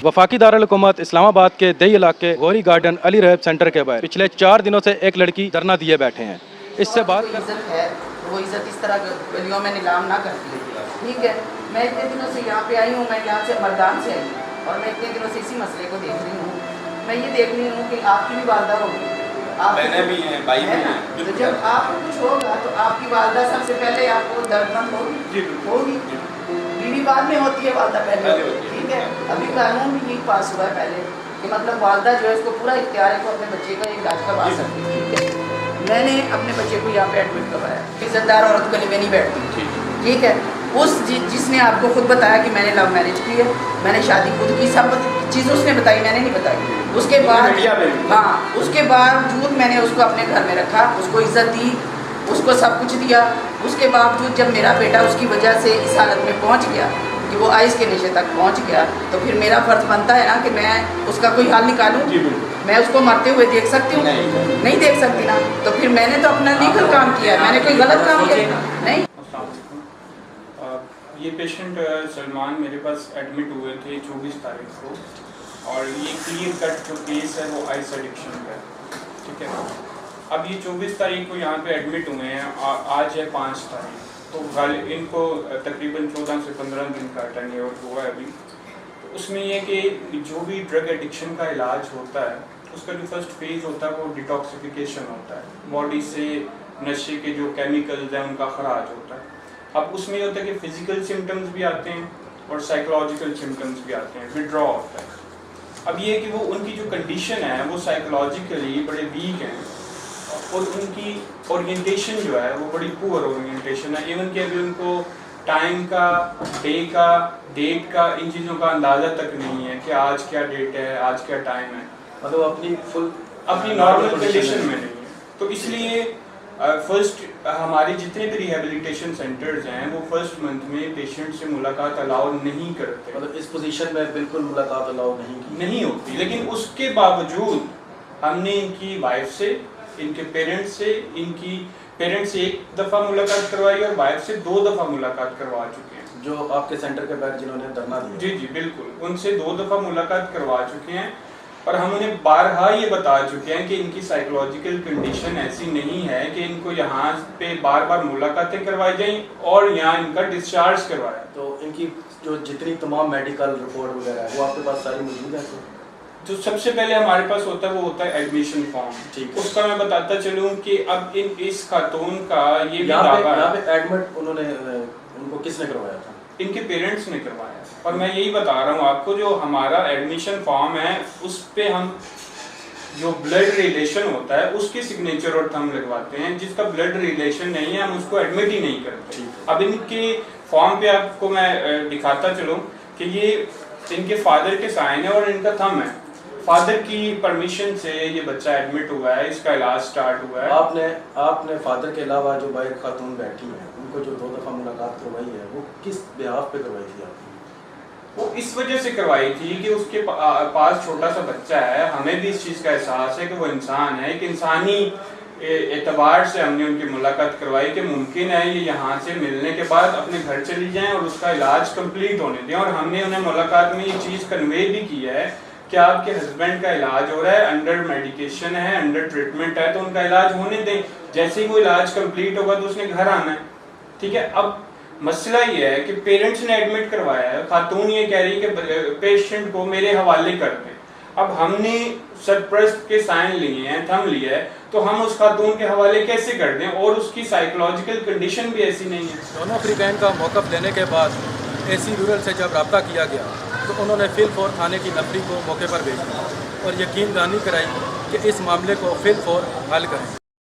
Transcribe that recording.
वफाकी दारुल-हुकूमत इस्लामाबाद के दही इलाके गौरी गार्डन अली रहब सेंटर के बाहर पिछले 4 दिनों से एक लड़की धरना दिए बैठे हैं। इससे बात इज्जत है वो इज्जत इस तरह गलियों में नीलाम ना करती है। ठीक है, मैं इतने दिनों से यहाँ पे आई हूँ, मैं यहाँ से मर्दान से आई हूँ और मैं इतने दिनों से इसी मसले को देख रही हूँ। मैं ये देख रही हूँ कि आपकी भी वालदा होगी, बहनें भी हैं, भाई भी हैं। तो जब आपको कुछ होगा तो आपकी वालदा सबसे पहले आपको दर्दमंद होगी। बीवी बाद में होती है, वालदा पहले होती है। ठीक है, अभी कानून भी यही पास हुआ है पहले कि मतलब वालदा जो है उसको पूरा इख्तियार है, को अपने बच्चे का इलाज करवा सकती है। ठीक है, मैंने अपने बच्चे को यहाँ पे एडमिट करवाया। इज्जतदार औरत गले में नहीं बैठती। ठीक है, उस जिसने आपको खुद बताया कि मैंने लव मैरिज की है, मैंने शादी खुद की, सब चीज़ उसने बताई, मैंने नहीं बताई। उसके बाद उसके बावजूद मैंने उसको अपने घर में रखा, उसको इज्जत दी, उसको सब कुछ दिया। उसके बावजूद जब मेरा बेटा उसकी वजह से इस हालत में पहुंच गया कि वो आइस के नशे तक पहुंच गया, तो फिर मेरा फर्ज बनता है ना कि मैं उसका कोई हल निकालूं। मैं उसको मरते हुए देख सकती हूँ? नहीं देख सकती ना। तो फिर मैंने तो अपना लीगल काम किया, मैंने कोई गलत काम किया नहीं। ये पेशेंट सलमान मेरे पास एडमिट हुए थे 24 तारीख को, और ये क्लियर कट जो केस है वो आइस एडिक्शन का है। ठीक है, अब ये 24 तारीख को यहाँ पे एडमिट हुए हैं, आज है 5 तारीख, तो इनको तकरीबन 14 से 15 दिन का टेन्योर हुआ है अभी। तो उसमें ये कि जो भी ड्रग एडिक्शन का इलाज होता है उसका जो फर्स्ट फेज होता है वो डिटॉक्सिफिकेशन होता है, बॉडी से नशे के जो केमिकल्स हैं उनका खराज होता है। अब उसमें होता है कि फिजिकल सिम्टम्स भी आते हैं और साइकोलॉजिकल सिम्टम्स भी आते हैं, विड्रॉ होता है। अब ये कि वो उनकी जो कंडीशन है वो साइकोलॉजिकली बड़े वीक हैं और उनकी ओरिएंटेशन जो है वो बड़ी पुअर ओरिएंटेशन है। इवन कि अभी उनको टाइम का, डे का, डेट का, इन चीज़ों का अंदाज़ा तक नहीं है कि आज क्या डेट है, आज क्या टाइम है, मतलब अपनी नॉर्मल कंडीशन में नहीं है। तो इसलिए फर्स्ट हमारे जितने भी रिहेबिलिटेशन सेंटर्स हैं वो फर्स्ट मंथ में पेशेंट से मुलाकात अलाउ नहीं करते, मतलब इस पोजीशन में बिल्कुल मुलाकात अलाउ नहीं होती। लेकिन उसके बावजूद हमने इनकी वाइफ से, इनके पेरेंट्स से, इनकी पेरेंट्स से 1 दफ़ा मुलाकात करवाई और वाइफ से 2 दफ़ा मुलाकात करवा चुके हैं। जो आपके सेंटर के बाहर जिन्होंने धरना दिया? जी जी बिल्कुल, उनसे 2 दफ़ा मुलाकात करवा चुके हैं और हम उन्हें बारहा ये बता चुके हैं कि इनकी साइकोलॉजिकल कंडीशन ऐसी नहीं है कि इनको यहाँ पे बार बार मुलाकातें करवाई जाएं और यहाँ इनका डिस्चार्ज करवाया। तो इनकी जो जितनी तमाम मेडिकल रिपोर्ट वगैरह है वो आपके पास सारी मौजूद है? तो सबसे पहले हमारे पास होता है वो होता है एडमिशन फॉर्म। ठीक, उसका मैं बताता चलूँ कि अब इस खातून का ये भी यहाँ पे एडमिट उनको किसने करवाया था? इनके पेरेंट्स ने करवाया। और मैं यही बता रहा हूँ आपको, जो हमारा एडमिशन फॉर्म है उस पे हम जो ब्लड रिलेशन होता है उसके सिग्नेचर और थंब लगवाते हैं। जिसका ब्लड रिलेशन नहीं है हम उसको एडमिट ही नहीं करते। अब इनके फॉर्म पे आपको मैं दिखाता चलूँ कि ये इनके फादर के साइन है और इनका थंब है। फादर की परमिशन से ये बच्चा एडमिट हुआ है, इसका इलाज स्टार्ट हुआ है। आपने फादर के अलावा जो बाहर खातून बैठी है उनको जो 2 दफ़ा मुलाकात करवाई है वो किस बिहाफ पे करवाई थी आपने? वो इस वजह से करवाई थी कि उसके पास छोटा सा बच्चा है। हमें भी इस चीज़ का एहसास है कि वो इंसान है, एक इंसानी एतबार से हमने उनकी मुलाकात करवाई कि मुमकिन है ये यहाँ से मिलने के बाद अपने घर चली जाएं और उसका इलाज कंप्लीट होने दें। और हमने उन्हें मुलाकात में ये चीज़ कन्वे भी की है कि आपके हस्बैंड का इलाज हो रहा है, अंडर मेडिकेशन है, अंडर ट्रीटमेंट है, तो उनका इलाज होने दें। जैसे ही वो इलाज कंप्लीट होगा तो उसने घर आना है। ठीक है, अब मसला ये है कि पेरेंट्स ने एडमिट करवाया है, खातून ये कह रही है कि पेशेंट को मेरे हवाले कर दें। अब हमने सरप्रस्त के साइन लिए हैं, थंब लिया है, तो हम उस खातून के हवाले कैसे कर दें? और उसकी साइकोलॉजिकल कंडीशन भी ऐसी नहीं है। दोनों फ्रीकैन का मौक़िफ़ लेने के बाद AC रूरल से जब रब्ता किया गया तो उन्होंने फिल-फौर थाने की नफरी को मौके पर भेजा और यकीन दहानी कराई कि इस मामले को फिल-फौर हल करें।